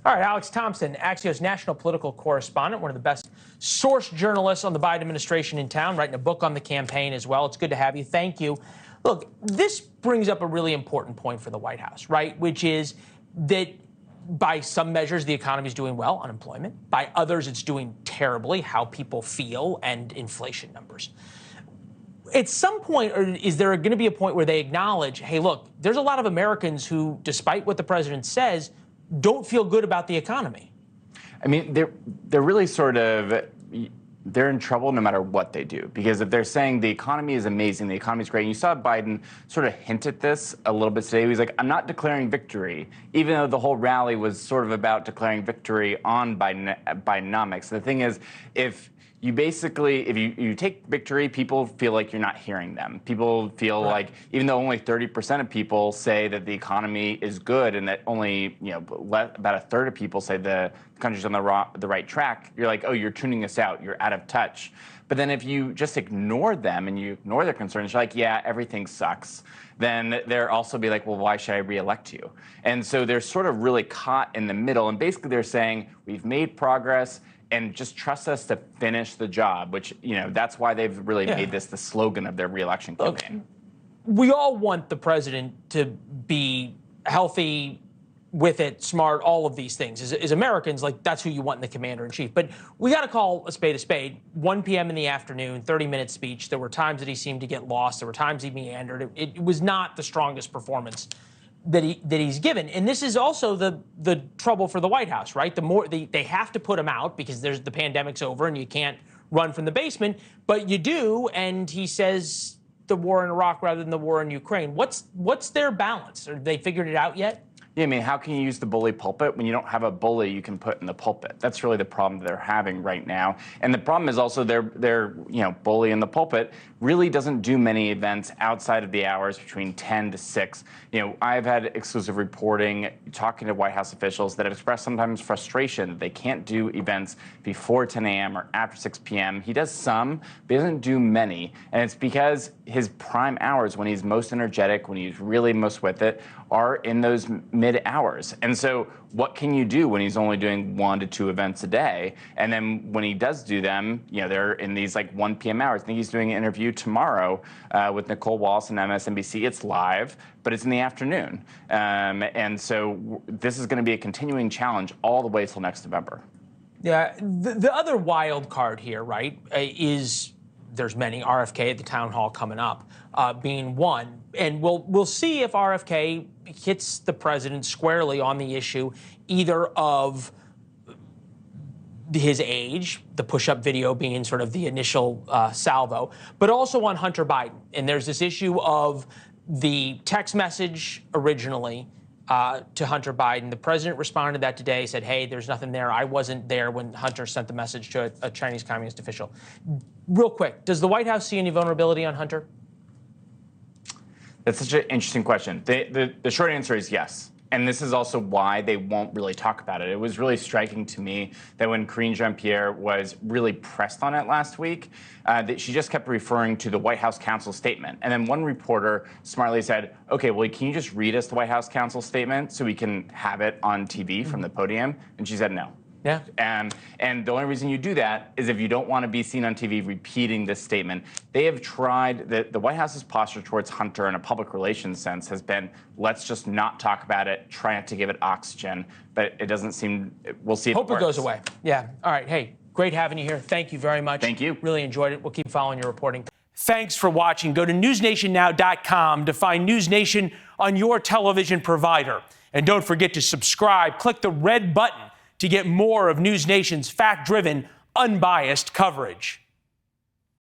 All right, Alex Thompson, Axios national political correspondent, one of the best source journalists on the Biden administration in town, writing a book on the campaign as well. It's good to have you. Thank you. Look, this brings up a really important point for the White House, right? Which is that by some measures, the economy is doing well, unemployment. By others, it's doing terribly, how people feel, and inflation numbers. At some point, or is there going to be a point where they acknowledge, hey, look, there's a lot of Americans who, despite what the president says, don't feel good about the economy? I mean, they're really sort of, they're in trouble no matter what they do. Because if they're saying the economy is amazing, the economy is great, and you saw Biden sort of hint at this a little bit today. He was like, I'm not declaring victory, even though the whole rally was sort of about declaring victory on Bidenomics. The thing is, if you basically, if you take victory, people feel like you're not hearing them. People feel like, even though only 30% of people say that the economy is good, and that only about a third of people say the country's on the right track, you're like, oh, you're tuning us out, you're out of touch. But then if you just ignore them and you ignore their concerns, you're like, yeah, everything sucks, then they're also be like, well, why should I reelect you? And so they're sort of really caught in the middle. And basically they're saying, we've made progress, and just trust us to finish the job, which, that's why they've really made this the slogan of their reelection campaign. Look, we all want the president to be healthy, with it, smart, all of these things. As Americans, like, that's who you want in the commander-in-chief. But we got to call a spade a spade. 1 p.m. in the afternoon, 30-minute speech. There were times that he seemed to get lost. There were times he meandered. It was not the strongest performance that he's given. And this is also the trouble for the White House, right? The more they have to put him out because the pandemic's over and you can't run from the basement, but you do, and he says the war in Iraq rather than the war in Ukraine. What's their balance? Have they figured it out yet? Yeah, I mean, how can you use the bully pulpit when you don't have a bully you can put in the pulpit? That's really the problem that they're having right now. And the problem is also their bully in the pulpit really doesn't do many events outside of the hours between 10 to 6. I've had exclusive reporting talking to White House officials that have expressed sometimes frustration that they can't do events before 10 a.m. or after 6 p.m. He does some, but he doesn't do many. And it's because his prime hours, when he's most energetic, when he's really most with it, are in those mid hours. And so what can you do when he's only doing 1 to 2 events a day? And then when he does do them, they're in these 1 p.m. hours. I think he's doing an interview tomorrow with Nicole Wallace on MSNBC. It's live, but it's in the afternoon. And so this is going to be a continuing challenge all the way till next November. Yeah, the other wild card here, right, is there's many, RFK at the town hall coming up, being one. And we'll see if RFK hits the president squarely on the issue, either of his age, the push-up video being sort of the initial salvo, but also on Hunter Biden. And there's this issue of the text message originally to Hunter Biden. The president responded to that today, said, hey, there's nothing there. I wasn't there when Hunter sent the message to a Chinese communist official. Real quick, does the White House see any vulnerability on Hunter? That's such an interesting question. The short answer is yes. And this is also why they won't really talk about it. It was really striking to me that when Karine Jean-Pierre was really pressed on it last week, that she just kept referring to the White House counsel statement. And then one reporter smartly said, okay, well, can you just read us the White House counsel statement so we can have it on TV from the podium? And she said no. Yeah. And the only reason you do that is if you don't want to be seen on TV repeating this statement. They have tried, the White House's posture towards Hunter in a public relations sense has been, let's just not talk about it, try not to give it oxygen. But it doesn't seem, we'll see if Hope it goes away. Yeah. All right. Hey, great having you here. Thank you very much. Thank you. Really enjoyed it. We'll keep following your reporting. Thanks for watching. Go to newsnationnow.com to find NewsNation on your television provider. And don't forget to subscribe. Click the red button to get more of NewsNation's fact-driven, unbiased coverage.